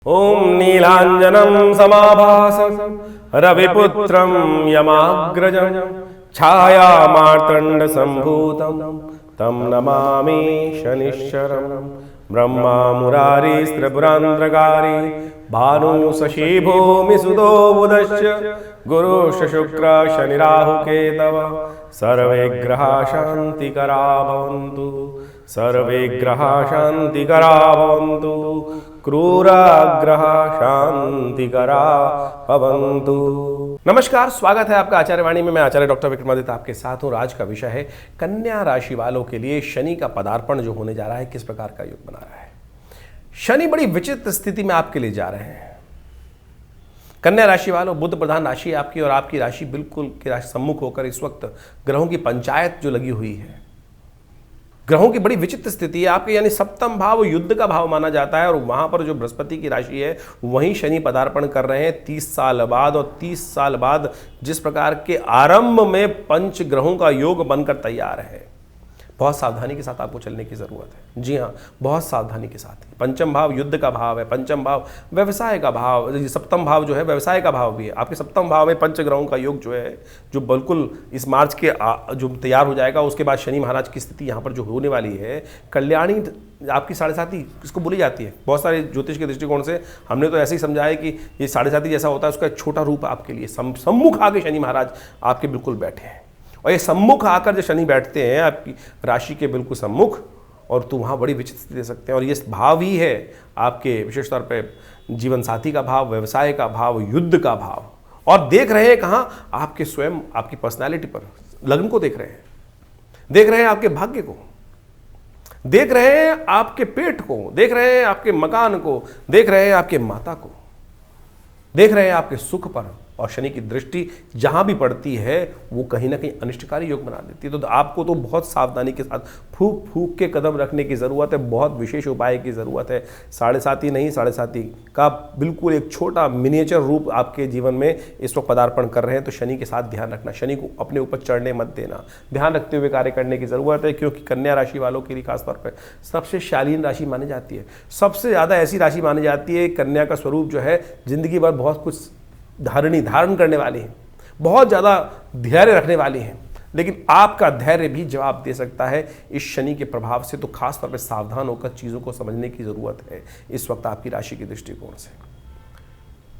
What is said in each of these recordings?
ओम नीलांजनं समाभासं रविपुत्रं यमाग्रजं छायामार्तण्ड संभूतं तं नमामि शनिश्चरं। ब्रह्मा मुरारिस्त्रिपुरान्तकारी भानु शशि भूमि सुतो बुधश्च गुरुश्च शुक्र शनिराहुकेतव सर्वे ग्रहा शान्तिकरा भवन्तु। सर्वे ग्रहा शान्तिकरा भवन्तु। क्रूराग्रह शांतिकरा भवन्तु। नमस्कार, स्वागत है आपका आचार्य वाणी में। मैं आचार्य डॉक्टर विक्रमादित्य आपके साथ हूँ। आज का विषय है कन्या राशि वालों के लिए शनि का पदार्पण जो होने जा रहा है, किस प्रकार का योग बना रहा है। शनि बड़ी विचित्र स्थिति में आपके लिए जा रहे हैं। कन्या राशि वालों, बुध प्रधान राशि है आपकी और आपकी राशि बिल्कुल की राशि सम्मुख होकर इस वक्त ग्रहों की पंचायत जो लगी हुई है, ग्रहों की बड़ी विचित्र स्थिति है आपके। यानी सप्तम भाव युद्ध का भाव माना जाता है और वहां पर जो बृहस्पति की राशि है वहीं शनि पदार्पण कर रहे हैं 30 साल बाद। और 30 साल बाद जिस प्रकार के आरंभ में पंच ग्रहों का योग बनकर तैयार है, बहुत सावधानी के साथ आपको चलने की जरूरत है। जी हाँ, बहुत सावधानी के साथ। पंचम भाव युद्ध का भाव है, पंचम भाव व्यवसाय का भाव, सप्तम भाव जो है व्यवसाय का भाव भी है। आपके सप्तम भाव में पंच ग्रहों का योग जो है, जो बिल्कुल इस मार्च के जो तैयार हो जाएगा, उसके बाद शनि महाराज की स्थिति यहाँ पर जो होने वाली है, कल्याणी आपकी 7.5 इसको बोली जाती है। बहुत सारे ज्योतिष के दृष्टिकोण से हमने तो ऐसे ही समझा है कि ये 7.5 जैसा होता है, उसका एक छोटा रूप आपके लिए सम्मुख आगे शनि महाराज आपके बिल्कुल बैठे हैं। और ये सम्मुख आकर जो शनि बैठते हैं आपकी राशि के बिल्कुल सम्मुख, और तो वहाँ बड़ी विचित्र स्थिति दे सकते हैं। और ये भाव ही है आपके विशेष तौर पे जीवन साथी का भाव, व्यवसाय का भाव, युद्ध का भाव। और देख रहे हैं कहाँ, आपके स्वयं आपकी पर्सनैलिटी पर, लग्न को देख रहे हैं, देख रहे हैं आपके भाग्य को, देख रहे हैं आपके पेट को, देख रहे हैं आपके मकान को, देख रहे हैं आपके माता को, देख रहे हैं आपके सुख पर। और शनि की दृष्टि जहां भी पड़ती है वो कहीं ना कहीं अनिष्टकारी योग बना देती है। तो आपको तो बहुत सावधानी के साथ फूक फूक के कदम रखने की ज़रूरत है। बहुत विशेष उपाय की ज़रूरत है। 7.5 ही नहीं, 7.5 का बिल्कुल एक छोटा मिनिएचर रूप आपके जीवन में इस वक्त पदार्पण कर रहे हैं। तो शनि के साथ ध्यान रखना, शनि को अपने ऊपर चढ़ने मत देना, ध्यान रखते हुए कार्य करने की ज़रूरत है। क्योंकि कन्या राशि वालों के लिए खासतौर पर सबसे शालीन राशि मानी जाती है। सबसे ज़्यादा ऐसी राशि मानी जाती है, कन्या का स्वरूप जो है जिंदगी भर बहुत कुछ धारण करने वाली है, बहुत ज़्यादा धैर्य रखने वाली है। लेकिन आपका धैर्य भी जवाब दे सकता है इस शनि के प्रभाव से। तो खास तौर पे सावधान होकर चीज़ों को समझने की ज़रूरत है इस वक्त आपकी राशि के दृष्टिकोण से।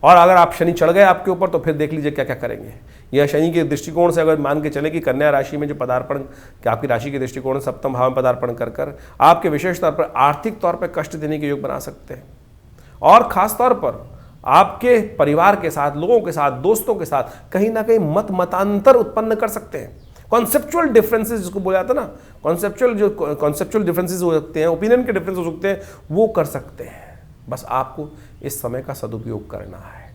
और अगर आप शनि चढ़ गए आपके ऊपर तो फिर देख लीजिए क्या क्या करेंगे। यह शनि के दृष्टिकोण से अगर मान के चले कि कन्या राशि में जो पदार्पण कि आपकी राशि के दृष्टिकोण से सप्तम भाव में पदार्पण कर आपके विशेष तौर पर आर्थिक तौर पर कष्ट देने के योग बना सकते हैं। और ख़ास तौर पर आपके परिवार के साथ, लोगों के साथ, दोस्तों के साथ कहीं ना कहीं मतांतर उत्पन्न कर सकते हैं। कॉन्सेप्चुअल डिफरेंसेस जिसको बोला जाता है ना, कॉन्सेप्चुअल डिफरेंसेस हो सकते हैं, ओपिनियन के डिफरेंस हो सकते हैं, वो कर सकते हैं। बस आपको इस समय का सदुपयोग करना है।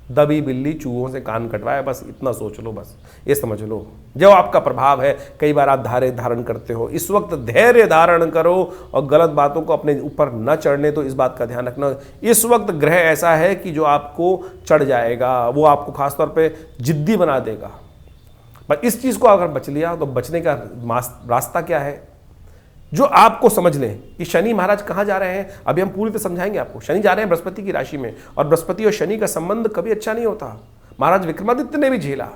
दबी बिल्ली चूहों से कान कटवाए, बस इतना सोच लो, बस ये समझ लो। जो आपका प्रभाव है, कई बार आप धारण करते हो, इस वक्त धैर्य धारण करो और गलत बातों को अपने ऊपर न चढ़ने दो, इस बात का ध्यान रखना। इस वक्त ग्रह ऐसा है कि जो आपको चढ़ जाएगा, वो आपको खासतौर पे जिद्दी बना देगा। पर इस चीज़ को अगर बच लिया तो बचने का रास्ता क्या है, जो आपको समझ लें कि शनि महाराज कहाँ जा रहे हैं। अभी हम पूरी तरह समझाएंगे आपको। शनि जा रहे हैं बृहस्पति की राशि में, और बृहस्पति और शनि का संबंध कभी अच्छा नहीं होता। महाराज विक्रमादित्य ने भी झेला।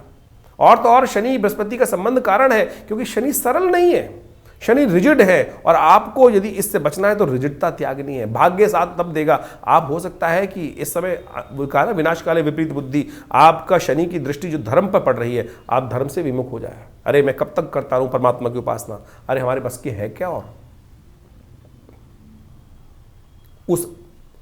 और तो और शनि बृहस्पति का संबंध कारण है क्योंकि शनि सरल नहीं है, शनि रिजिड है। और आपको यदि इससे बचना है तो रिजिडता त्यागनी है। भाग्य साथ तब देगा। आप हो सकता है कि इस समय कहा ना, विनाश काले विपरीत बुद्धि, आपका शनि की दृष्टि जो धर्म पर पड़ रही है, आप धर्म से विमुख हो जाए। अरे मैं कब तक करता रहूं परमात्मा की उपासना, अरे हमारे बस की है क्या। और उस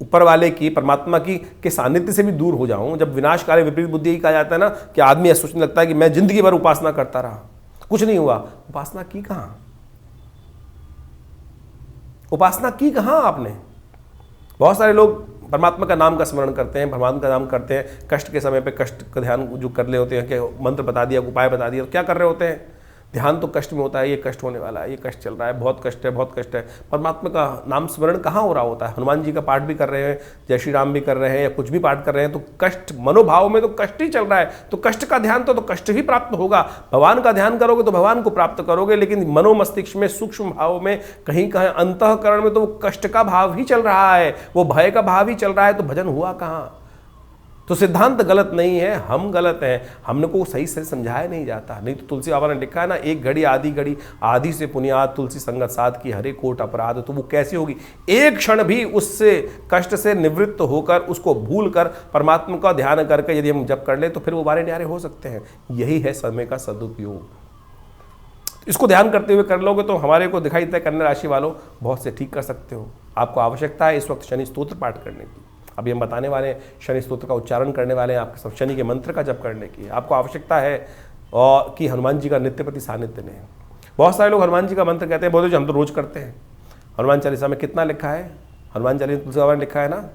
ऊपर वाले की, परमात्मा की के सानिध्य से भी दूर हो जाऊं। जब विनाश काले विपरीत बुद्धि कहा जाता है ना, कि आदमी ऐसा सोचने लगता है कि मैं जिंदगी भर उपासना करता रहा, कुछ नहीं हुआ। उपासना की कहां, उपासना की कहां आपने। बहुत सारे लोग परमात्मा का नाम का स्मरण करते हैं, भगवान का नाम करते हैं, कष्ट के समय पे कष्ट का ध्यान जो कर रहे होते हैं कि मंत्र बता दिया, उपाय बता दिया, तो क्या कर रहे होते हैं, ध्यान तो कष्ट में होता है, ये कष्ट होने वाला है, ये कष्ट चल रहा है, बहुत कष्ट है, बहुत कष्ट है। परमात्मा का नाम स्मरण कहाँ हो रहा होता है? हनुमान जी का पाठ भी कर रहे हैं, जय श्री राम भी कर रहे हैं, या कुछ भी पाठ कर रहे हैं, तो कष्ट मनोभाव में तो कष्ट ही चल रहा है, तो कष्ट का ध्यान तो कष्ट ही प्राप्त होगा। भगवान का ध्यान करोगे तो भगवान को प्राप्त करोगे, लेकिन मनोमस्तिष्क में, सूक्ष्म भाव में, कहीं कहीं अंतःकरण में तो वो कष्ट का भाव ही चल रहा है, वो भय का भाव ही चल रहा है, तो भजन हुआ कहाँ? तो सिद्धांत गलत नहीं है, हम गलत हैं, हमने को सही से समझाया नहीं जाता। नहीं तो तुलसी बाबा ने लिखा है ना, एक घड़ी आधी से पुनियाद, तुलसी संगत साध की हरे कोट अपराध। तो वो कैसी होगी? एक क्षण भी उससे कष्ट से निवृत्त होकर, उसको भूल कर परमात्मा का ध्यान करके यदि हम जप कर ले तो फिर वो बारे न्यारे हो सकते हैं। यही है समय का सदुपयोग। इसको ध्यान करते हुए कर लोगे तो हमारे को दिखाई देता है कन्या राशि वालों बहुत से ठीक कर सकते हो। आपको आवश्यकता है इस वक्त शनि स्तोत्र पाठ करने की। अभी हम बताने वाले हैं, शनि स्तोत्र का उच्चारण करने वाले हैं, आपके सब शनि के मंत्र का जप करने की आपको आवश्यकता है, और कि हनुमान जी का नित्य प्रति सानिध्य लें। बहुत सारे लोग हनुमान जी का मंत्र कहते हैं, बोलते हम तो रोज करते हैं। हनुमान चालीसा में कितना लिखा है? हनुमान चालीसा तुलसी बाबा ने लिखा है ना,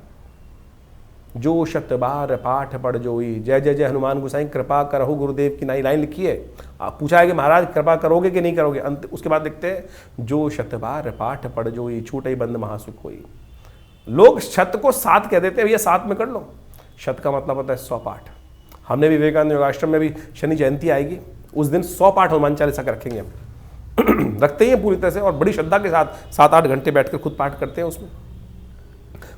जो शत बार पाठ पढ़ जोई, जय जय जय हनुमान गोसाई कृपा करहु गुरुदेव की। नई लाइन लिखी है। आप पूछा है कि महाराज कृपा करोगे कि नहीं करोगे? अंत उसके बाद लिखते हैं, जो शत बार पाठ पढ़ जोई, छूटे बंद महासुख होई। लोग शत को 7 कह देते हैं, भैया 7 में कर लो। शत का मतलब होता है 100 पाठ। हमने भी विवेकानंद योगाश्रम में भी शनि जयंती आएगी, उस दिन 100 पाठ हनुमान चालीसा का रखेंगे हम। रखते ही हैं पूरी तरह से, और बड़ी श्रद्धा के साथ 7-8 घंटे बैठकर खुद पाठ करते हैं उसमें।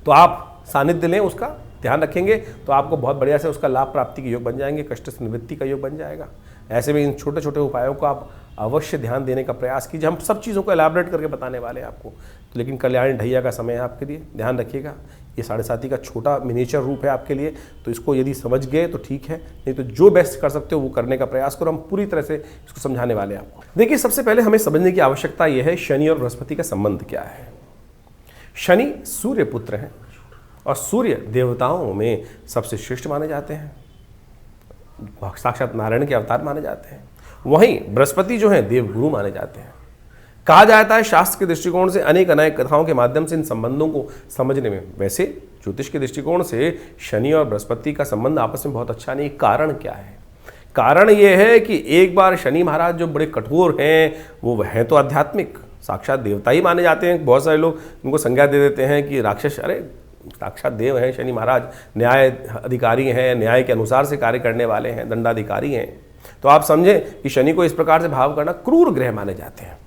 तो आप सानिध्य लें, उसका ध्यान रखेंगे तो आपको बहुत बढ़िया से उसका लाभ प्राप्ति के योग बन जाएंगे, कष्ट से निवृत्ति का योग बन जाएगा। ऐसे में इन छोटे छोटे उपायों को आप अवश्य ध्यान देने का प्रयास कीजिए। हम सब चीज़ों को एलैबोरेट करके बताने वाले हैं आपको, लेकिन कल्याणी ढैया का समय है आपके लिए, ध्यान रखिएगा। ये 7.5 का छोटा मिनिएचर रूप है आपके लिए, तो इसको यदि समझ गए तो ठीक है, नहीं तो जो बेस्ट कर सकते हो वो करने का प्रयास करो। हम पूरी तरह से इसको समझाने वाले हैं आपको। देखिए, सबसे पहले हमें समझने की आवश्यकता यह है, शनि और बृहस्पति का संबंध क्या है। शनि सूर्य पुत्र हैं और सूर्य देवताओं में सबसे श्रेष्ठ माने जाते हैं, साक्षात नारायण के अवतार माने जाते हैं। वहीं बृहस्पति जो हैं देवगुरु माने जाते हैं। कहा जाता है शास्त्र के दृष्टिकोण से अनेक कथाओं के माध्यम से इन संबंधों को समझने में, वैसे ज्योतिष के दृष्टिकोण से शनि और बृहस्पति का संबंध आपस में बहुत अच्छा नहीं। कारण क्या है? कारण यह है कि एक बार शनि महाराज जो बड़े कठोर हैं, वो हैं तो आध्यात्मिक साक्षात देवता ही माने जाते हैं। बहुत सारे लोग उनको संज्ञा दे देते हैं कि राक्षस, अरे साक्षात देव हैं शनि महाराज, न्याय अधिकारी हैं, न्याय के अनुसार से कार्य करने वाले हैं, दंडाधिकारी हैं। तो आप समझें कि शनि को इस प्रकार से भाव करना क्रूर ग्रह माने जाते हैं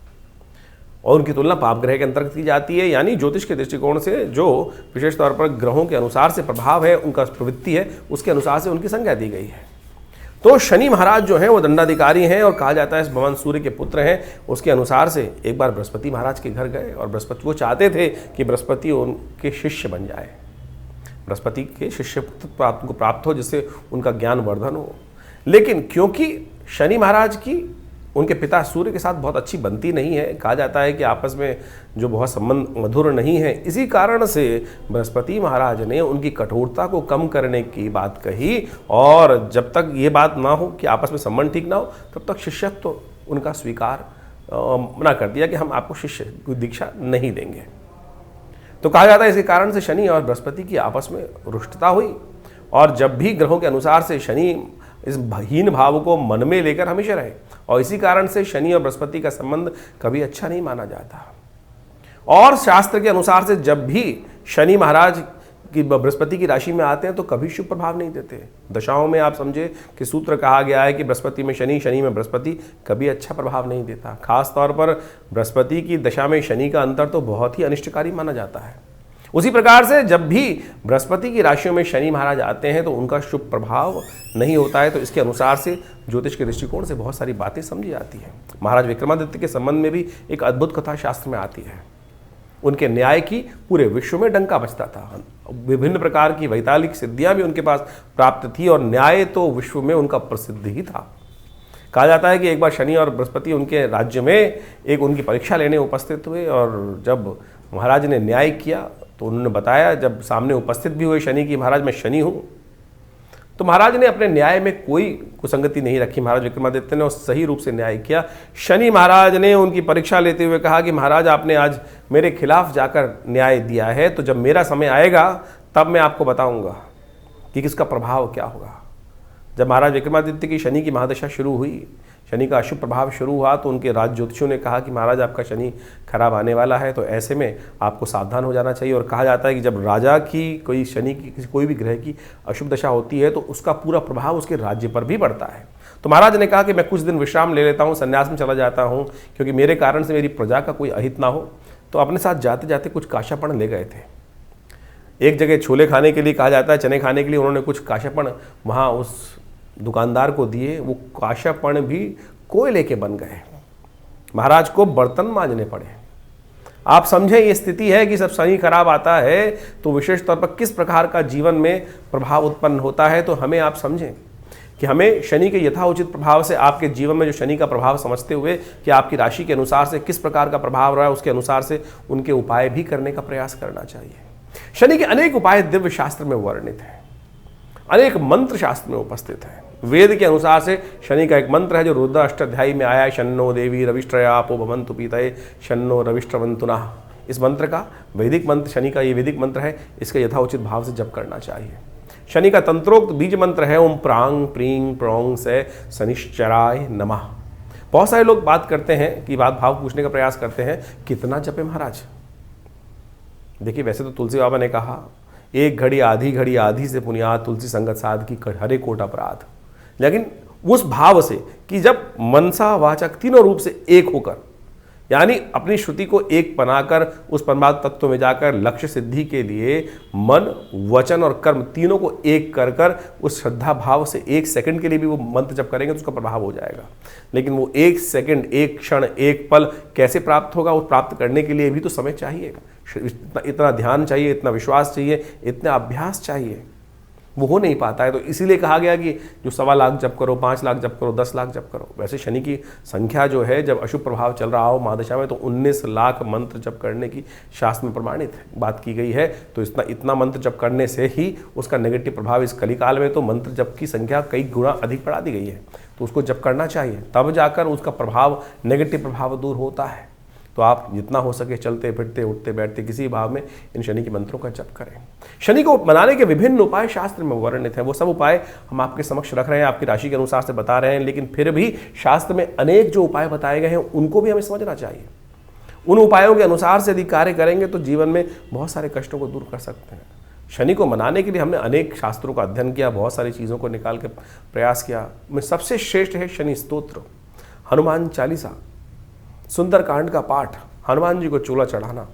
और उनकी तुलना पाप ग्रह के अंतर्गत की जाती है। यानी ज्योतिष के दृष्टिकोण से जो विशेष तौर पर ग्रहों के अनुसार से प्रभाव है, उनका प्रवृत्ति है, उसके अनुसार से उनकी संज्ञा दी गई है। तो शनि महाराज जो हैं वो दंडाधिकारी हैं और कहा जाता है भगवान सूर्य के पुत्र हैं। उसके अनुसार से एक बार बृहस्पति महाराज के घर गए और बृहस्पति वो चाहते थे कि बृहस्पति उनके शिष्य बन जाए, बृहस्पति के शिष्य को प्राप्त हो, जिससे उनका ज्ञान वर्धन हो। लेकिन क्योंकि शनि महाराज की उनके पिता सूर्य के साथ बहुत अच्छी बनती नहीं है, कहा जाता है कि आपस में जो बहुत संबंध मधुर नहीं है, इसी कारण से बृहस्पति महाराज ने उनकी कठोरता को कम करने की बात कही, और जब तक ये बात ना हो कि आपस में संबंध ठीक ना हो, तब तक शिष्यत्व तो उनका स्वीकार मना कर दिया कि हम आपको शिष्य की दीक्षा नहीं देंगे। तो कहा जाता है इसी कारण से शनि और बृहस्पति की आपस में रुष्टता हुई, और जब भी ग्रहों के अनुसार से शनि इस हीन भाव को मन में लेकर हमेशा रहे, और इसी कारण से शनि और बृहस्पति का संबंध कभी अच्छा नहीं माना जाता। और शास्त्र के अनुसार से जब भी शनि महाराज की बृहस्पति की राशि में आते हैं तो कभी शुभ प्रभाव नहीं देते। दशाओं में आप समझे कि सूत्र कहा गया है कि बृहस्पति में शनि, शनि में बृहस्पति कभी अच्छा प्रभाव नहीं देता। खास तौर पर बृहस्पति की दशा में शनि का अंतर तो बहुत ही अनिष्टकारी माना जाता है। उसी प्रकार से जब भी बृहस्पति की राशियों में शनि महाराज आते हैं तो उनका शुभ प्रभाव नहीं होता है। तो इसके अनुसार से ज्योतिष के दृष्टिकोण से बहुत सारी बातें समझी जाती हैं। महाराज विक्रमादित्य के संबंध में भी एक अद्भुत कथा शास्त्र में आती है। उनके न्याय की पूरे विश्व में डंका बजता था, विभिन्न प्रकार की वैतालिक सिद्धियां भी उनके पास प्राप्त थी, और न्याय तो विश्व में उनका प्रसिद्ध ही था। कहा जाता है कि एक बार शनि और बृहस्पति उनके राज्य में एक उनकी परीक्षा लेने उपस्थित हुए, और जब महाराज ने न्याय किया तो उन्होंने बताया, जब सामने उपस्थित भी हुए शनि की, महाराज मैं शनि हूँ, तो महाराज ने अपने न्याय में कोई कुसंगति नहीं रखी। महाराज विक्रमादित्य ने सही रूप से न्याय किया। शनि महाराज ने उनकी परीक्षा लेते हुए कहा कि महाराज आपने आज मेरे खिलाफ जाकर न्याय दिया है, तो जब मेरा समय आएगा तब मैं आपको बताऊंगा कि किसका प्रभाव क्या होगा। जब महाराज विक्रमादित्य की शनि की महादशा शुरू हुई, शनि का अशुभ प्रभाव शुरू हुआ तो उनके राज ज्योतिषियों ने कहा कि महाराज आपका शनि खराब आने वाला है, तो ऐसे में आपको सावधान हो जाना चाहिए। और कहा जाता है कि जब राजा की कोई शनि की कोई भी ग्रह की अशुभ दशा होती है तो उसका पूरा प्रभाव उसके राज्य पर भी पड़ता है। तो महाराज ने कहा कि मैं कुछ दिन विश्राम ले लेता हूँ, संन्यास में चला जाता हूँ, क्योंकि मेरे कारण से मेरी प्रजा का कोई अहित ना हो। तो अपने साथ जाते जाते कुछ काशापण ले गए थे। एक जगह छोले खाने के लिए कहा जाता है, चने खाने के लिए उन्होंने कुछ काशापण वहाँ उस दुकानदार को दिए। वो काशापण भी कोयले के बन गए, महाराज को बर्तन मांजने पड़े। आप समझें ये स्थिति है कि जब शनि खराब आता है तो विशेष तौर पर किस प्रकार का जीवन में प्रभाव उत्पन्न होता है। तो हमें आप समझें कि हमें शनि के यथाउचित प्रभाव से आपके जीवन में जो शनि का प्रभाव समझते हुए कि आपकी राशि के अनुसार से किस प्रकार का प्रभाव रहा है, उसके अनुसार से उनके उपाय भी करने का प्रयास करना चाहिए। शनि के अनेक उपाय दिव्य शास्त्र में वर्णित हैं, अनेक मंत्र शास्त्र में उपस्थित हैं। वेद के अनुसार से शनि का एक मंत्र है जो रुद्र अष्टाध्यायी में आया है, शन्नो देवी रविष्ट्रयापो भवन्तु पीतये शन्नो रविष्ट्रवन्तुनः। इस मंत्र का वैदिक मंत्र, शनि का ये वैदिक मंत्र है, इसका यथाउचित भाव से जप करना चाहिए। शनि का तंत्रोक्त बीज मंत्र है ओम प्रांग प्रींग प्रोंग से शनिश्चराय नमः। बहुत सारे लोग बात करते हैं कि बात भाव पूछने का प्रयास करते हैं, कितना जपे महाराज। देखिए, वैसे तो तुलसी बाबा ने कहा एक घड़ी आधी से पुनियाद तुलसी संगत साध की हरे कोट अपराध। लेकिन उस भाव से कि जब मनसा वाचक तीनों रूप से एक होकर, यानी अपनी श्रुति को एक बनाकर उस परमात्म तत्व में जाकर लक्ष्य सिद्धि के लिए मन वचन और कर्म तीनों को एक कर कर उस श्रद्धा भाव से एक सेकंड के लिए भी वो मंत्र जप करेंगे तो उसका प्रभाव हो जाएगा। लेकिन वो एक सेकंड, एक क्षण, एक पल कैसे प्राप्त होगा, वो प्राप्त करने के लिए भी तो समय चाहिए, इतना ध्यान चाहिए, इतना विश्वास चाहिए, इतना अभ्यास चाहिए। वो हो नहीं पाता है। तो इसीलिए कहा गया कि जो 1.25 लाख जप करो, 5 लाख जप करो, 10 लाख जप करो। वैसे शनि की संख्या जो है जब अशुभ प्रभाव चल रहा हो महादशा में तो 19 लाख मंत्र जप करने की शास्त्र में प्रमाणित बात की गई है। तो इतना मंत्र जप करने से ही उसका नेगेटिव प्रभाव इस कलिकाल में तो मंत्र जप की संख्या कई गुना अधिक बढ़ा दी गई है। तो उसको जप करना चाहिए, तब जाकर उसका प्रभाव, नेगेटिव प्रभाव दूर होता है। तो आप जितना हो सके चलते फिरते उठते बैठते किसी भाव में इन शनि के मंत्रों का जप करें। शनि को मनाने के विभिन्न उपाय शास्त्र में वर्णित हैं। वो सब उपाय हम आपके समक्ष रख रहे हैं, आपकी राशि के अनुसार से बता रहे हैं। लेकिन फिर भी शास्त्र में अनेक जो उपाय बताए गए हैं उनको भी हमें समझना चाहिए। उन उपायों के अनुसार से यदि कार्य करेंगे तो जीवन में बहुत सारे कष्टों को दूर कर सकते हैं। शनि को मनाने के लिए हमने अनेक शास्त्रों का अध्ययन किया, बहुत सारी चीज़ों को निकाल के प्रयास किया। में सबसे श्रेष्ठ है शनि स्तोत्र, हनुमान चालीसा, सुंदरकांड का पाठ, हनुमान जी को चूल्हा चढ़ाना,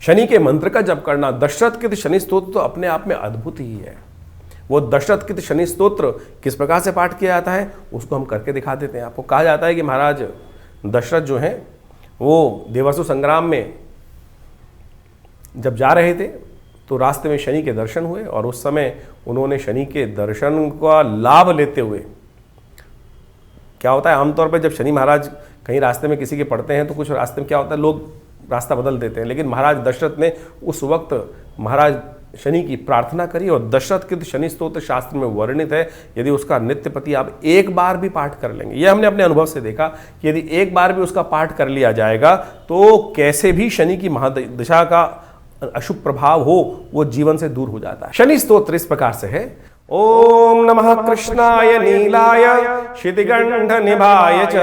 शनि के मंत्र का जप करना। दशरथ कृत शनि स्तोत्र तो अपने आप में अद्भुत ही है। वो दशरथ कृत शनि स्तोत्र किस प्रकार से पाठ किया जाता है उसको हम करके दिखा देते हैं आपको। कहा जाता है कि महाराज दशरथ जो हैं वो देवासुर संग्राम में जब जा रहे थे तो रास्ते में शनि के दर्शन हुए और उस समय उन्होंने शनि के दर्शन का लाभ लेते हुए, क्या होता है आमतौर पर जब शनि महाराज कहीं रास्ते में किसी के पड़ते हैं तो कुछ रास्ते में क्या होता है लोग रास्ता बदल देते हैं। लेकिन महाराज दशरथ ने उस वक्त महाराज शनि की प्रार्थना करी और दशरथ कृत शनि स्तोत्र शास्त्र में वर्णित है। यदि उसका नित्य प्रति आप एक बार भी पाठ कर लेंगे, यह हमने अपने अनुभव से देखा कि यदि एक बार भी उसका पाठ कर लिया जाएगा तो कैसे भी शनि की महादशा का अशुभ प्रभाव हो वो जीवन से दूर हो जाता है। शनि स्तोत्र इस प्रकार से है, ओम नमः कृष्णाय नीलाय क्षितिगंध निभाय च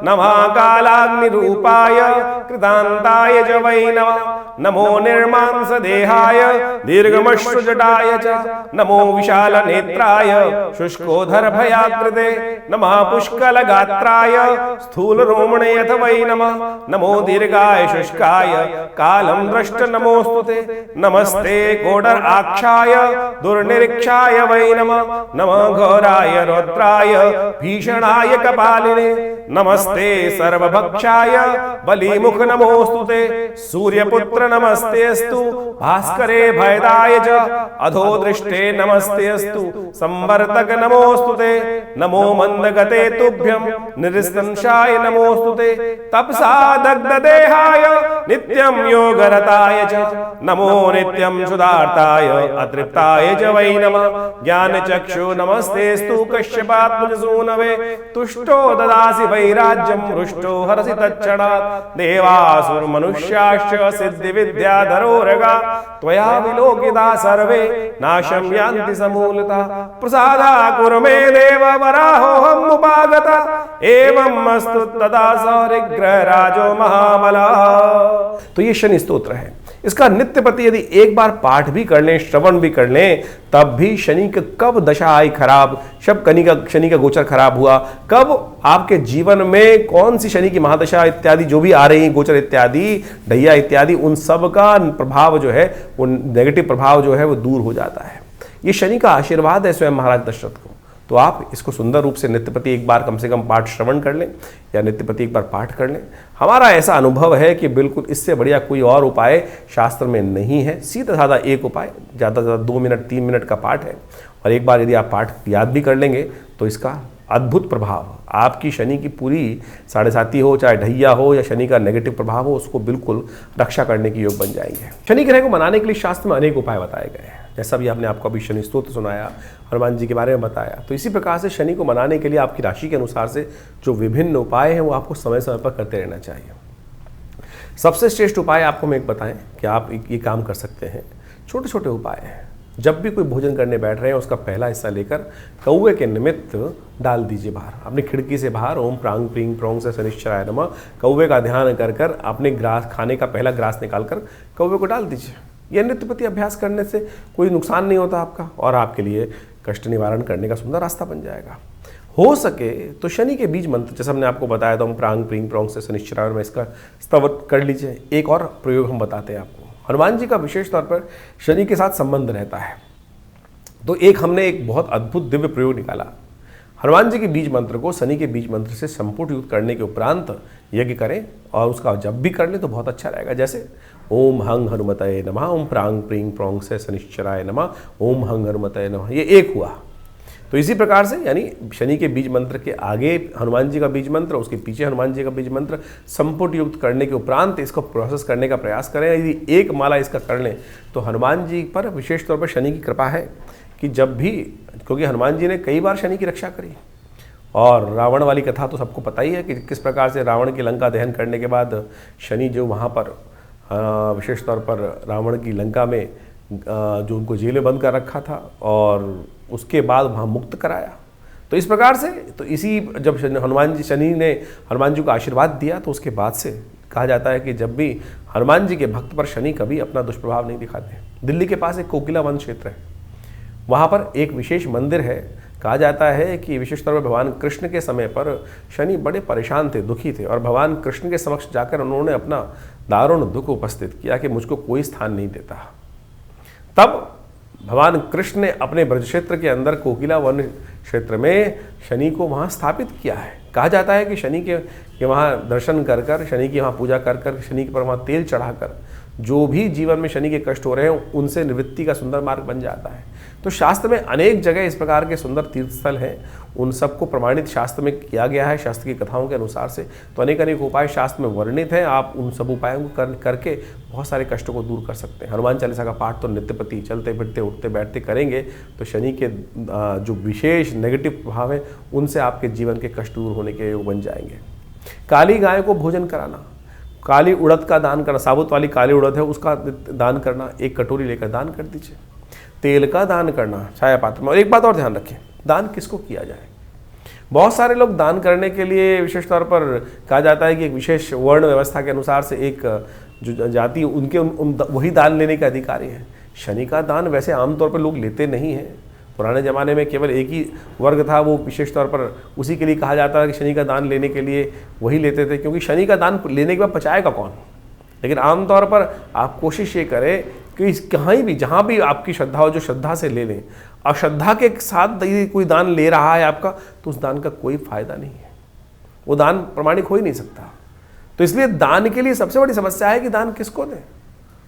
नमः कालाग्निरूपाय कृतांताय च वै नमः नमो निर्मांस देहाय दीर्घमश्रुजटाय च नमो विशाल नेत्राय शुष्कोधर भयाकृते नमः पुष्कल गात्राय स्थूल रोमणे अथ वै नमः नमो दीर्घाय शुष्काय कालं दृष्ट नमोस्तुते नमस्ते कोडर आक्षाय दुर्निरीक्षाय वै नमः नमः घोराय रौद्राय भीषणाय कपालिने नमस्ते सर्वभक्षाय बलिमुख नमोस्तुते सूर्यपुत्र नमस्तेस्तु भास्करे भयदाय च अधोदृष्टे नमस्तेस्तु संवर्तक नमोस्तुते नमो मंदगते तुभ्यं निरस्तंशाय नमोस्तुते तपसा दग्धदेहाय नित्यं योगरताय च नमो नित्यं सुदार्ताय अतृप्ताय च वै नमः ज्ञानचक्षु नमस्तेस्तु कश्यपात्मजसूनवे तुष्टो ददासि वैराज्यम रुष्टो हरसि तच्क्षणात् देवासुर मनुष्याश्च सिद्धि विद्याधरोरगा त्वया विलोकिता सर्वे नाशं यान्ति समूलतः प्रसादा कुरु मे देव वराहोऽहम् उपागता एवं अस्तु तदा सौरिग्रह राजो महाबला। तो ये शनि स्तोत्र है। इसका नित्यप्रति यदि एक बार पाठ भी कर लें, श्रवण भी कर लें, तब भी शनि की कब दशा आई खराब, शनि का गोचर खराब हुआ, कब आपके जीवन में कौन सी शनि की महादशा इत्यादि जो भी आ रही गोचर इत्यादि ढैया इत्यादि, उन सब का प्रभाव जो है वो नेगेटिव प्रभाव जो है वो दूर हो जाता है। ये शनि का आशीर्वाद है स्वयं महाराज दशरथ को। तो आप इसको सुंदर रूप से नित्यप्रति एक बार कम से कम पाठ श्रवण कर लें या नित्यप्रति एक बार पाठ कर लें। हमारा ऐसा अनुभव है कि बिल्कुल इससे बढ़िया कोई और उपाय शास्त्र में नहीं है। सीधा साधा एक उपाय, ज़्यादा से ज़्यादा 2 मिनट 3 मिनट का पाठ है, और एक बार यदि आप पाठ याद भी कर लेंगे तो इसका अद्भुत प्रभाव आपकी शनि की पूरी साढ़े साती हो, चाहे ढैया हो या शनि का नेगेटिव प्रभाव हो, उसको बिल्कुल रक्षा करने के योग बन जाएंगे। शनि ग्रह को मनाने के लिए शास्त्र में अनेक उपाय बताए गए हैं। जैसा भी आपने आपको अभी शनि स्तोत्र सुनाया, हनुमान जी के बारे में बताया, तो इसी प्रकार से शनि को मनाने के लिए आपकी राशि के अनुसार से जो विभिन्न उपाय हैं वो आपको समय समय पर करते रहना चाहिए। सबसे श्रेष्ठ उपाय आपको मैं एक बताएं कि आप ये काम कर सकते हैं। छोटे छोटे उपाय हैं। जब भी कोई भोजन करने बैठ रहे हैं उसका पहला हिस्सा लेकर कौवे के निमित्त डाल दीजिए बाहर, अपनी खिड़की से बाहर। ओम प्रांग प्रींग प्रोंग से शनिश्चराय नमः कौवे का ध्यान कर कर अपने ग्रास खाने का पहला ग्रास निकाल कर कौवे को डाल दीजिए। यह नित्यप्रति अभ्यास करने से कोई नुकसान नहीं होता आपका, और आपके लिए कष्ट निवारण करने का सुंदर रास्ता बन जाएगा। हो सके तो शनि के बीज मंत्र, जैसे हमने आपको बताया था, ओम प्रांग प्रींग प्रोंग से शनिश्चराय में इसका स्तवन कर लीजिए। एक और प्रयोग हम बताते हैं आपको। हनुमान जी का विशेष तौर पर शनि के साथ संबंध रहता है, तो हमने एक बहुत अद्भुत दिव्य प्रयोग निकाला। हनुमान जी के बीज मंत्र को शनि के बीज मंत्र से संपुट युक्त करने के उपरांत यज्ञ करें, और उसका जब भी कर लें तो बहुत अच्छा रहेगा। जैसे ओम हंग हनुमतये नमः, ओम प्रांग प्रींग प्रोंग से शनिश्चराय नमः, ओम हंग हनुमतये नमः, ये एक हुआ। तो इसी प्रकार से यानी शनि के बीज मंत्र के आगे हनुमान जी का बीज मंत्र, उसके पीछे हनुमान जी का बीज मंत्र संपुट युक्त करने के उपरांत इसको प्रोसेस करने का प्रयास करें। यदि एक माला इसका कर लें तो हनुमान जी पर विशेष तौर पर शनि की कृपा है कि जब भी, क्योंकि हनुमान जी ने कई बार शनि की रक्षा करी, और रावण वाली कथा तो सबको पता ही है कि किस प्रकार से रावण की लंका दहन करने के बाद शनि जो वहाँ पर विशेष तौर पर रावण की लंका में जो उनको जेल में बंद कर रखा था और उसके बाद वहाँ मुक्त कराया। तो इस प्रकार से तो इसी जब शनि ने हनुमान जी को आशीर्वाद दिया तो उसके बाद से कहा जाता है कि जब भी हनुमान जी के भक्त पर शनि कभी अपना दुष्प्रभाव नहीं दिखाते। दिल्ली के पास एक कोकिला वन क्षेत्र है, वहाँ पर एक विशेष मंदिर है। कहा जाता है कि विशेष तौर पर भगवान कृष्ण के समय पर शनि बड़े परेशान थे, दुखी थे, और भगवान कृष्ण के समक्ष जाकर उन्होंने अपना दारुण दुख उपस्थित किया कि मुझको कोई स्थान नहीं देता। तब भगवान कृष्ण ने अपने ब्रज क्षेत्र के अंदर कोकिला वन क्षेत्र में शनि को वहाँ स्थापित किया है। कहा जाता है कि शनि के वहाँ दर्शन कर कर, शनि की वहाँ पूजा कर कर, शनि पर वहाँ तेल चढ़ाकर जो भी जीवन में शनि के कष्ट हो रहे हैं उनसे निवृत्ति का सुंदर मार्ग बन जाता है। तो शास्त्र में अनेक जगह इस प्रकार के सुंदर तीर्थस्थल हैं, उन सबको प्रमाणित शास्त्र में किया गया है, शास्त्र की कथाओं के अनुसार से। तो अनेक अनेक उपाय शास्त्र में वर्णित हैं। आप उन सब उपायों को करके बहुत सारे कष्टों को दूर कर सकते हैं। हनुमान चालीसा का पाठ तो नित्यप्रति चलते फिरते उठते बैठते करेंगे तो शनि के जो विशेष नेगेटिव प्रभाव है उनसे आपके जीवन के कष्ट दूर होने के योग बन जाएंगे। काली गाय को भोजन कराना, काली उड़द का दान करना, साबुत वाली काली उड़द है उसका दान करना, 1 कटोरी लेकर दान कर दीजिए। तेल का दान करना छाया पात्र में। और एक बात और ध्यान रखें, दान किसको किया जाए। बहुत सारे लोग दान करने के लिए विशेष तौर पर कहा जाता है कि एक विशेष वर्ण व्यवस्था के अनुसार से एक जो जाति उनके वही दान लेने के अधिकारी हैं। शनि का दान वैसे आमतौर पर लोग लेते नहीं हैं। पुराने ज़माने में केवल एक ही वर्ग था, वो विशेष तौर पर उसी के लिए कहा जाता है कि शनि का दान लेने के लिए वही लेते थे, क्योंकि शनि का दान लेने के बाद पचाएगा कौन। लेकिन आमतौर पर आप कोशिश ये करें कि कहीं भी जहाँ भी आपकी श्रद्धा हो, जो श्रद्धा से ले लें। अश्रद्धा के साथ यदि कोई दान ले रहा है आपका, तो उस दान का कोई फायदा नहीं है, वो दान प्रमाणिक हो ही नहीं सकता। तो इसलिए दान के लिए सबसे बड़ी समस्या है कि दान किसको दें।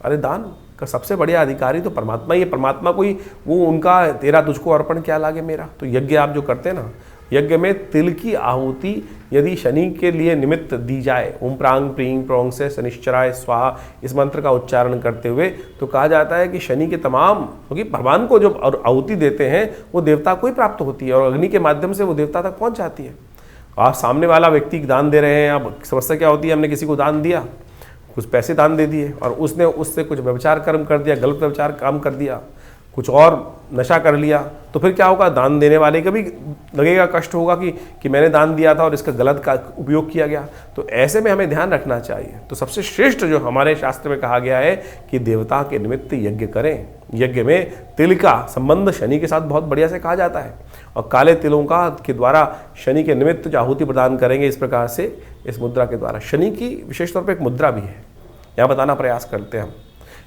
अरे दान का सबसे बढ़िया अधिकारी तो परमात्मा ही है। परमात्मा को ही वो उनका तेरा तुझको अर्पण क्या लागे मेरा। तो यज्ञ आप जो करते हैं ना, यज्ञ में तिल की आहुति यदि शनि के लिए निमित्त दी जाए, ओम प्रांग प्रींग प्रोंग से शनिश्चराय स्वाहा इस मंत्र का उच्चारण करते हुए, तो कहा जाता है कि शनि के तमाम, क्योंकि भगवान को जो आहुति देते हैं वो देवता को ही प्राप्त होती है और अग्नि के माध्यम से वो देवता तक पहुंच जाती है। आप सामने वाला व्यक्ति दान दे रहे हैं, अब समस्या क्या होती है, हमने किसी को दान दिया, कुछ पैसे दान दे दिए और उसने उससे कुछ व्यभिचार कर्म कर दिया, गलत व्यभिचार काम कर दिया, कुछ और नशा कर लिया, तो फिर क्या होगा, दान देने वाले का भी लगेगा, कष्ट होगा कि मैंने दान दिया था और इसका गलत का उपयोग किया गया। तो ऐसे में हमें ध्यान रखना चाहिए। तो सबसे श्रेष्ठ जो हमारे शास्त्र में कहा गया है कि देवता के निमित्त यज्ञ करें। यज्ञ में तिल का संबंध शनि के साथ बहुत बढ़िया से कहा जाता है और काले तिलों का के द्वारा शनि के निमित्त जो आहुति प्रदान करेंगे, इस प्रकार से इस मुद्रा के द्वारा। शनि की विशेष तौर पर एक मुद्रा भी है, यहाँ बताना प्रयास करते हैं हम।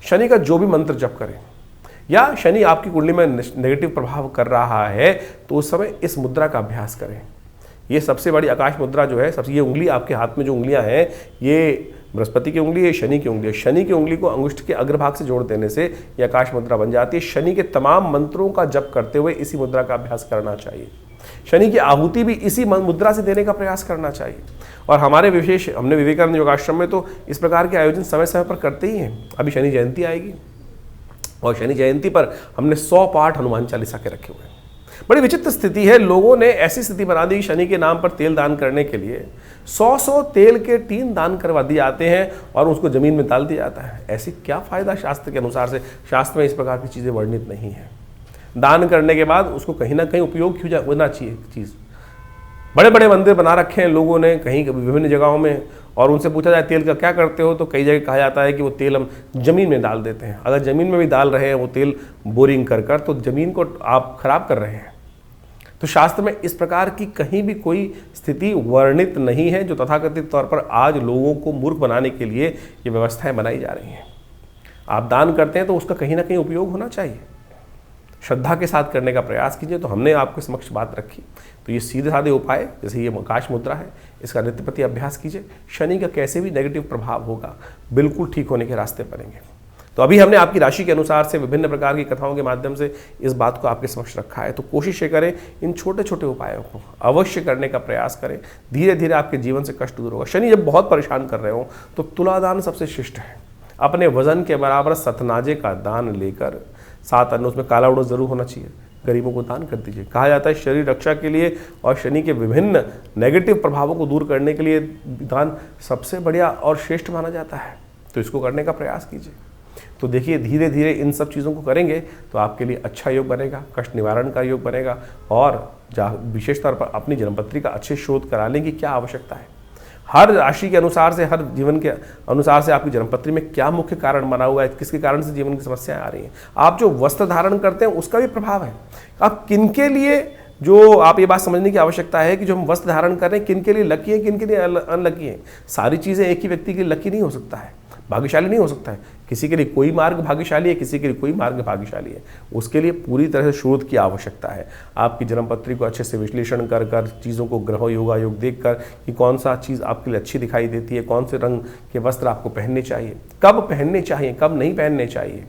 शनि का जो भी मंत्र जप करें या शनि आपकी कुंडली में नेगेटिव प्रभाव कर रहा है तो उस समय इस मुद्रा का अभ्यास करें। ये सबसे बड़ी आकाश मुद्रा जो है, सबसे ये उंगली आपके हाथ में जो उंगलियां हैं, ये बृहस्पति की उंगली है, शनि की उंगली है। शनि की उंगली को अंगुष्ठ के अग्रभाग से जोड़ देने से ये आकाश मुद्रा बन जाती है। शनि के तमाम मंत्रों का जप करते हुए इसी मुद्रा का अभ्यास करना चाहिए। शनि की आहुति भी इसी मुद्रा से देने का प्रयास करना चाहिए। और हमारे हमने विवेकानंद योगाश्रम में तो इस प्रकार के आयोजन समय समय पर करते ही हैं। अभी शनि जयंती आएगी और शनि जयंती पर हमने 100 पाठ हनुमान चालीसा के रखे हुए हैं। बड़ी विचित्र स्थिति है, लोगों ने ऐसी स्थिति बना दी शनि के नाम पर तेल दान करने के लिए 100 तेल के टीन दान करवा दिए जाते हैं और उसको जमीन में डाल दिया जाता है। ऐसी क्या फायदा शास्त्र के अनुसार से? शास्त्र में इस प्रकार की चीज़ें वर्णित नहीं है। दान करने के बाद उसको कहीं ना कहीं उपयोग क्यों होना चाहिए चीज़। बड़े बड़े मंदिर बना रखे हैं लोगों ने कहीं विभिन्न जगहों में, और उनसे पूछा जाए तेल का क्या करते हो तो कई जगह कहा जाता है कि वो तेल हम ज़मीन में डाल देते हैं। अगर ज़मीन में भी डाल रहे हैं वो तेल बोरिंग कर तो ज़मीन को आप खराब कर रहे हैं। तो शास्त्र में इस प्रकार की कहीं भी कोई स्थिति वर्णित नहीं है, जो तथाकथित तौर पर आज लोगों को मूर्ख बनाने के लिए ये व्यवस्थाएं बनाई जा रही हैं। आप दान करते हैं तो उसका कहीं ना कहीं उपयोग होना चाहिए। श्रद्धा के साथ करने का प्रयास कीजिए। तो हमने आपके समक्ष बात रखी। तो ये सीधे साधे उपाय, जैसे ये आकाश मुद्रा है, इसका नित्य प्रति अभ्यास कीजिए। शनि का कैसे भी नेगेटिव प्रभाव होगा बिल्कुल ठीक होने के रास्ते बनेंगे। तो अभी हमने आपकी राशि के अनुसार से विभिन्न प्रकार की कथाओं के माध्यम से इस बात को आपके समक्ष रखा है। तो कोशिश ये करें, इन छोटे छोटे उपायों को अवश्य करने का प्रयास करें। धीरे धीरे आपके जीवन से कष्ट दूर होगा। शनि जब बहुत परेशान कर रहे हो तो तुलादान सबसे श्रेष्ठ है। अपने वजन के बराबर सतनाजे का दान लेकर, 7 अन्न उसमें काला उड़द जरूर होना चाहिए, गरीबों को दान कर दीजिए। कहा जाता है शरीर रक्षा के लिए और शनि के विभिन्न नेगेटिव प्रभावों को दूर करने के लिए दान सबसे बढ़िया और श्रेष्ठ माना जाता है। तो इसको करने का प्रयास कीजिए। तो देखिए, धीरे धीरे इन सब चीज़ों को करेंगे तो आपके लिए अच्छा योग बनेगा, कष्ट निवारण का योग बनेगा। और विशेष तौर पर अपनी जन्मपत्री का अच्छे शोध करा लें कि क्या आवश्यकता है। हर राशि के अनुसार से, हर जीवन के अनुसार से आपकी जन्मपत्री में क्या मुख्य कारण बना हुआ है, किसके कारण से जीवन की समस्याएं आ रही हैं। आप जो वस्त्र धारण करते हैं उसका भी प्रभाव है। आप किनके लिए, जो आप ये बात समझने की आवश्यकता है कि जो हम वस्त्र धारण कर रहे हैं किनके लिए लकी है, किनके लिए अनलकी है। सारी चीज़ें एक ही व्यक्ति के लिए लकी नहीं हो सकता है, भाग्यशाली नहीं हो सकता है। किसी के लिए कोई मार्ग भाग्यशाली है, किसी के लिए कोई मार्ग भाग्यशाली है। उसके लिए पूरी तरह से शोध की आवश्यकता है। आपकी जन्मपत्री को अच्छे से विश्लेषण कर चीज़ों को ग्रह योगा योग देख कर कि कौन सा चीज़ आपके लिए अच्छी दिखाई देती है, कौन से रंग के वस्त्र आपको पहनने चाहिए, कब पहनने चाहिए, कब नहीं पहनने चाहिए।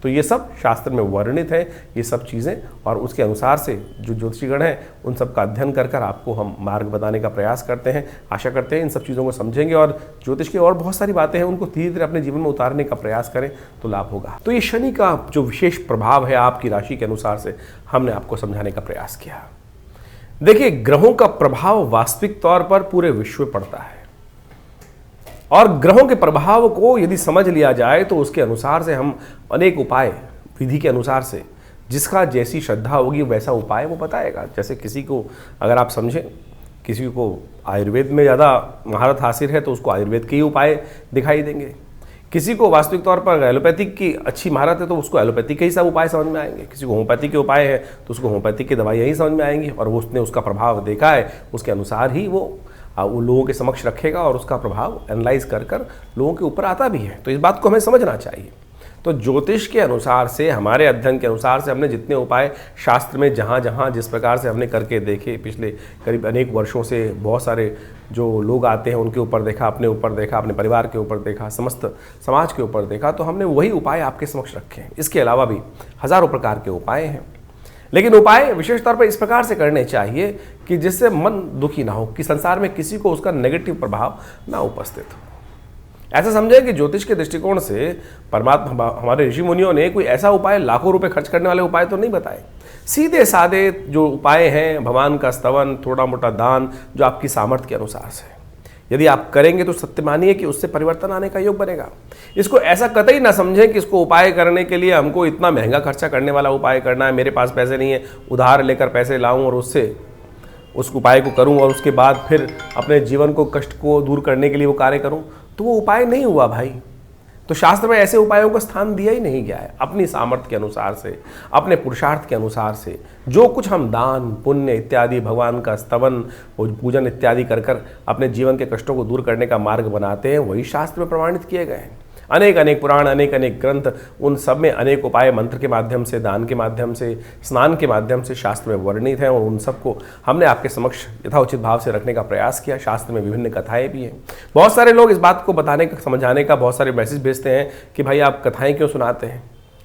तो ये सब शास्त्र में वर्णित है, ये सब चीज़ें। और उसके अनुसार से जो ज्योतिषीगण हैं उन सब का अध्ययन कर आपको हम मार्ग बताने का प्रयास करते हैं। आशा करते हैं इन सब चीज़ों को समझेंगे और ज्योतिष की और बहुत सारी बातें हैं उनको धीरे धीरे अपने जीवन में उतारने का प्रयास करें तो लाभ होगा। तो ये शनि का जो विशेष प्रभाव है आपकी राशि के अनुसार से हमने आपको समझाने का प्रयास किया। देखिए, ग्रहों का प्रभाव वास्तविक तौर पर पूरे विश्व में पड़ता है और ग्रहों के प्रभाव को यदि समझ लिया जाए तो उसके अनुसार से हम अनेक उपाय विधि के अनुसार से, जिसका जैसी श्रद्धा होगी वैसा उपाय वो बताएगा। जैसे किसी को अगर आप समझें, किसी को आयुर्वेद में ज़्यादा महारत हासिल है तो उसको आयुर्वेद के ही उपाय दिखाई देंगे। किसी को वास्तविक तौर पर एलोपैथिक की अच्छी महारत है तो उसको एलोपैथिक के ही सब उपाय समझ में आएंगे। किसी को होम्योपैथिक के उपाय है तो उसको होम्योपैथिक की दवाइयाँ ही समझ में आएंगी और उसने उसका प्रभाव देखा है, उसके अनुसार ही वो लोगों के समक्ष रखेगा और उसका प्रभाव एनालाइज कर लोगों के ऊपर आता भी है। तो इस बात को हमें समझना चाहिए। तो ज्योतिष के अनुसार से, हमारे अध्ययन के अनुसार से हमने जितने उपाय शास्त्र में जहाँ जहाँ जिस प्रकार से हमने करके देखे, पिछले करीब अनेक वर्षों से बहुत सारे जो लोग आते हैं उनके ऊपर देखा, अपने ऊपर देखा, अपने परिवार के ऊपर देखा, समस्त समाज के ऊपर देखा, तो हमने वही उपाय आपके समक्ष रखे हैं। इसके अलावा भी हज़ारों प्रकार के उपाय हैं, लेकिन उपाय विशेष तौर पर इस प्रकार से करने चाहिए कि जिससे मन दुखी ना हो, कि संसार में किसी को उसका नेगेटिव प्रभाव ना उपस्थित हो। ऐसा समझे कि ज्योतिष के दृष्टिकोण से परमात्मा हमारे ऋषि मुनियों ने कोई ऐसा उपाय, लाखों रुपए खर्च करने वाले उपाय तो नहीं बताए। सीधे साधे जो उपाय हैं, भगवान का स्तवन, थोड़ा मोटा दान, जो आपकी सामर्थ्य के अनुसार से यदि आप करेंगे तो सत्य मानिए कि उससे परिवर्तन आने का योग बनेगा। इसको ऐसा कतई ना समझें कि इसको उपाय करने के लिए हमको इतना महंगा खर्चा करने वाला उपाय करना है, मेरे पास पैसे नहीं है, उधार लेकर पैसे लाऊं और उससे उस उपाय को करूं और उसके बाद फिर अपने जीवन को, कष्ट को दूर करने के लिए वो कार्य करूं, तो वो उपाय नहीं हुआ भाई। तो शास्त्र में ऐसे उपायों को स्थान दिया ही नहीं गया है। अपनी सामर्थ्य के अनुसार से, अपने पुरुषार्थ के अनुसार से जो कुछ हम दान, पुण्य इत्यादि, भगवान का स्तवन, पूजन इत्यादि कर कर अपने जीवन के कष्टों को दूर करने का मार्ग बनाते हैं, वही शास्त्र में प्रमाणित किए गए हैं। अनेक अनेक पुराण, अनेक अनेक ग्रंथ, उन सब में अनेक उपाय मंत्र के माध्यम से, दान के माध्यम से, स्नान के माध्यम से शास्त्र में वर्णित हैं और उन सबको हमने आपके समक्ष यथाउचित भाव से रखने का प्रयास किया। शास्त्र में विभिन्न कथाएं भी हैं। बहुत सारे लोग इस बात को बताने का, समझाने का बहुत सारे मैसेज भेजते हैं कि भाई आप कथाएं क्यों सुनाते हैं।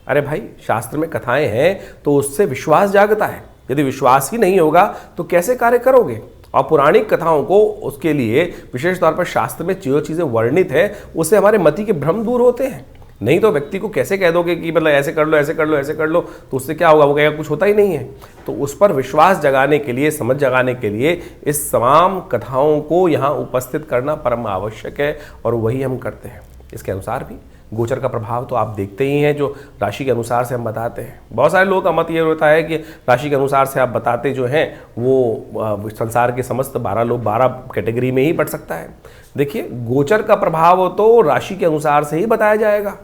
अरे भाई, शास्त्र में कथाएं हैं तो उससे विश्वास जागता है। यदि विश्वास ही नहीं होगा तो कैसे कार्य करोगे। और पौराणिक कथाओं को, उसके लिए विशेष तौर पर शास्त्र में जो चीज़ें वर्णित है उससे हमारे मति के भ्रम दूर होते हैं। नहीं तो व्यक्ति को कैसे कह दोगे कि मतलब ऐसे कर लो, ऐसे कर लो, ऐसे कर लो, तो उससे क्या होगा, वो कहेगा कुछ होता ही नहीं है। तो उस पर विश्वास जगाने के लिए, समझ जगाने के लिए इस तमाम कथाओं को यहाँ उपस्थित करना परम आवश्यक है और वही हम करते हैं। इसके अनुसार भी गोचर का प्रभाव तो आप देखते ही हैं, जो राशि के अनुसार से हम बताते हैं। बहुत सारे लोगों का मत ये होता है कि राशि के अनुसार से आप बताते जो हैं वो संसार के समस्त 12 लोग 12 कैटेगरी में ही बढ़ सकता है। देखिए, गोचर का प्रभाव तो राशि के अनुसार से ही बताया जाएगा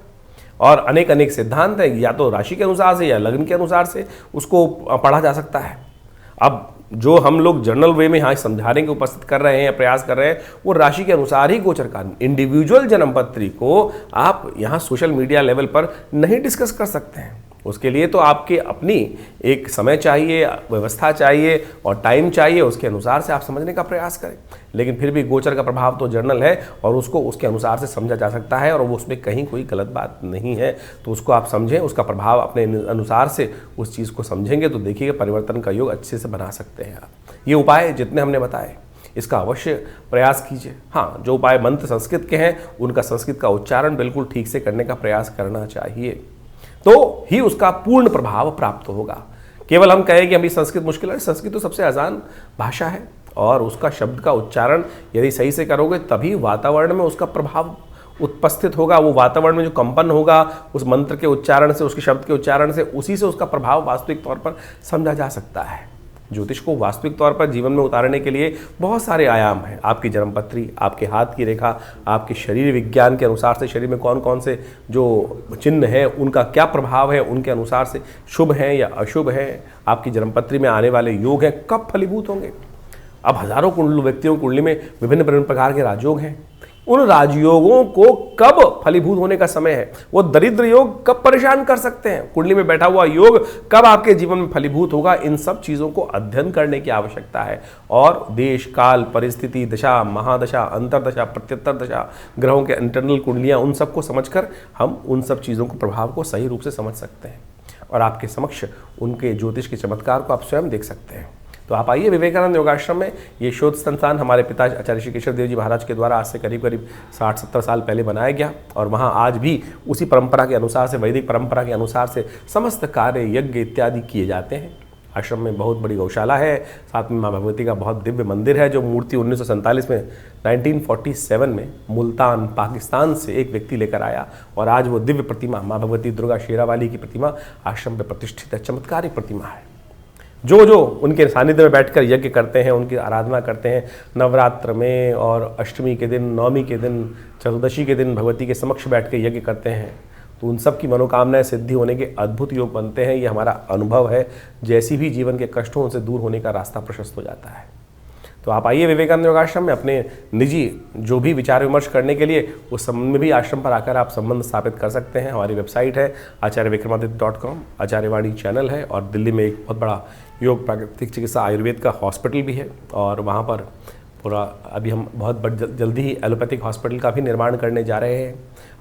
और अनेक अनेक सिद्धांत हैं, या तो राशि के अनुसार से या लग्न के अनुसार से उसको पढ़ा जा सकता है। अब जो हम लोग जनरल वे में यहाँ समझाने के उपस्थित कर रहे हैं, प्रयास कर रहे हैं, वो राशि के अनुसार ही गोचर का, इंडिविजुअल जन्मपत्री को आप यहाँ सोशल मीडिया लेवल पर नहीं डिस्कस कर सकते हैं। उसके लिए तो आपके अपनी एक समय चाहिए, व्यवस्था चाहिए और टाइम चाहिए, उसके अनुसार से आप समझने का प्रयास करें। लेकिन फिर भी गोचर का प्रभाव तो जर्नल है और उसको उसके अनुसार से समझा जा सकता है और वो उसमें कहीं कोई गलत बात नहीं है। तो उसको आप समझें, उसका प्रभाव अपने अनुसार से उस चीज़ को समझेंगे तो देखिएगा परिवर्तन का योग अच्छे से बना सकते हैं आप। ये उपाय जितने हमने बताए इसका अवश्य प्रयास कीजिए। हाँ, जो उपाय मंत्र संस्कृत के हैं उनका संस्कृत का उच्चारण बिल्कुल ठीक से करने का प्रयास करना चाहिए, तो ही उसका पूर्ण प्रभाव प्राप्त होगा। केवल हम कहें कि अभी संस्कृत मुश्किल है, संस्कृत तो सबसे आसान भाषा है और उसका शब्द का उच्चारण यदि सही से करोगे तभी वातावरण में उसका प्रभाव उपस्थित होगा। वो वातावरण में जो कंपन होगा उस मंत्र के उच्चारण से, उसके शब्द के उच्चारण से, उसी से उसका प्रभाव वास्तविक तौर पर समझा जा सकता है। ज्योतिष को वास्तविक तौर पर जीवन में उतारने के लिए बहुत सारे आयाम हैं। आपकी जन्मपत्री, आपके हाथ की रेखा, आपके शरीर विज्ञान के अनुसार से शरीर में कौन कौन से जो चिन्ह हैं उनका क्या प्रभाव है, उनके अनुसार से शुभ हैं या अशुभ हैं, आपकी जन्मपत्री में आने वाले योग हैं कब फलीभूत होंगे। अब हजारों व्यक्तियों की कुंडली में विभिन्न प्रकार के राजयोग हैं, उन राजयोगों को कब फलीभूत होने का समय है, वो दरिद्र योग कब परेशान कर सकते हैं, कुंडली में बैठा हुआ योग कब आपके जीवन में फलीभूत होगा, इन सब चीज़ों को अध्ययन करने की आवश्यकता है। और देश काल, परिस्थिति, दशा, महादशा, अंतरदशा, प्रत्युत्तर दशा, ग्रहों के इंटरनल कुंडलियाँ, उन सबको समझकर हम उन सब चीज़ों को, प्रभाव को सही रूप से समझ सकते हैं और आपके समक्ष उनके ज्योतिष के चमत्कार को आप स्वयं देख सकते हैं। तो आप आइए विवेकानंद योगाश्रम में। ये शोध संस्थान हमारे पिता आचार्य श्री केशव देव जी महाराज के द्वारा आज से करीब 60-70 साल पहले बनाया गया और वहाँ आज भी उसी परंपरा के अनुसार से, वैदिक परंपरा के अनुसार से समस्त कार्य, यज्ञ इत्यादि किए जाते हैं। आश्रम में बहुत बड़ी गौशाला है, साथ में माँ भगवती का बहुत दिव्य मंदिर है, जो मूर्ति 1947 में 1947 में मुल्तान पाकिस्तान से एक व्यक्ति लेकर आया और आज वो दिव्य प्रतिमा माँ भगवती दुर्गा शेरावाली की प्रतिमा आश्रम में प्रतिष्ठित है। चमत्कारिक प्रतिमा है। जो उनके सानिध्य में बैठकर यज्ञ करते हैं, उनकी आराधना करते हैं, नवरात्र में और अष्टमी के दिन, नवमी के दिन, चतुर्दशी के दिन भगवती के समक्ष बैठ के यज्ञ करते हैं, तो उन सब की मनोकामनाएं सिद्धि होने के अद्भुत योग बनते हैं। ये हमारा अनुभव है। जैसी भी जीवन के कष्टों से दूर होने का रास्ता प्रशस्त हो जाता है। तो आप आइए विवेकानंद योगाश्रम में अपने निजी जो भी विचार विमर्श करने के लिए उस संबंध में भी आश्रम पर आकर आप संबंध स्थापित कर सकते हैं। हमारी वेबसाइट है acharyvikramaditya.com, आचार्यवाणी चैनल है और दिल्ली में एक बहुत बड़ा योग प्राकृतिक चिकित्सा आयुर्वेद का हॉस्पिटल भी है और वहाँ पर पूरा अभी हम जल्दी ही एलोपैथिक हॉस्पिटल का भी निर्माण करने जा रहे हैं।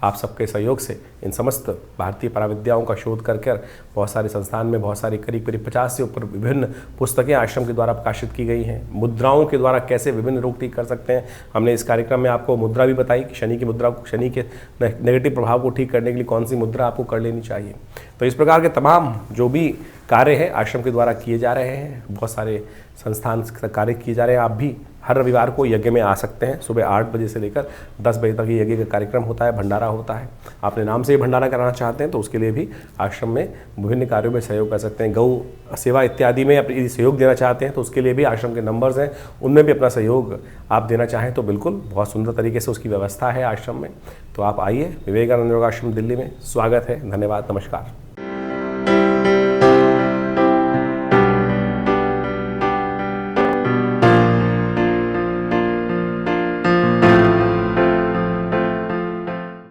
आप सबके सहयोग से इन समस्त भारतीय पराविद्याओं का शोध कर बहुत सारे संस्थान में बहुत सारी करीब 50 से ऊपर विभिन्न पुस्तकें आश्रम के द्वारा प्रकाशित की गई हैं। मुद्राओं के द्वारा कैसे विभिन्न रोग ठीक कर सकते हैं, हमने इस कार्यक्रम में आपको मुद्रा भी बताई कि शनि की मुद्रा, शनि के नेगेटिव प्रभाव को ठीक करने के लिए कौन सी मुद्रा आपको कर लेनी चाहिए। तो इस प्रकार के तमाम जो भी कार्य है आश्रम के द्वारा किए जा रहे हैं, बहुत सारे संस्थान कार्य किए जा रहे हैं। आप भी हर रविवार को यज्ञ में आ सकते हैं। सुबह 8 बजे से लेकर 10 बजे तक ये यज्ञ का कार्यक्रम होता है, भंडारा होता है। आपने नाम से ही भंडारा कराना चाहते हैं तो उसके लिए भी आश्रम में विभिन्न कार्यों में सहयोग कर सकते हैं। गौ सेवा इत्यादि में अपनी सहयोग देना चाहते हैं तो उसके लिए भी आश्रम के नंबर्स हैं, उनमें भी अपना सहयोग आप देना चाहें तो बिल्कुल बहुत सुंदर तरीके से उसकी व्यवस्था है आश्रम में। तो आप आइए, विवेकानंद योगाश्रम दिल्ली में स्वागत है। धन्यवाद, नमस्कार।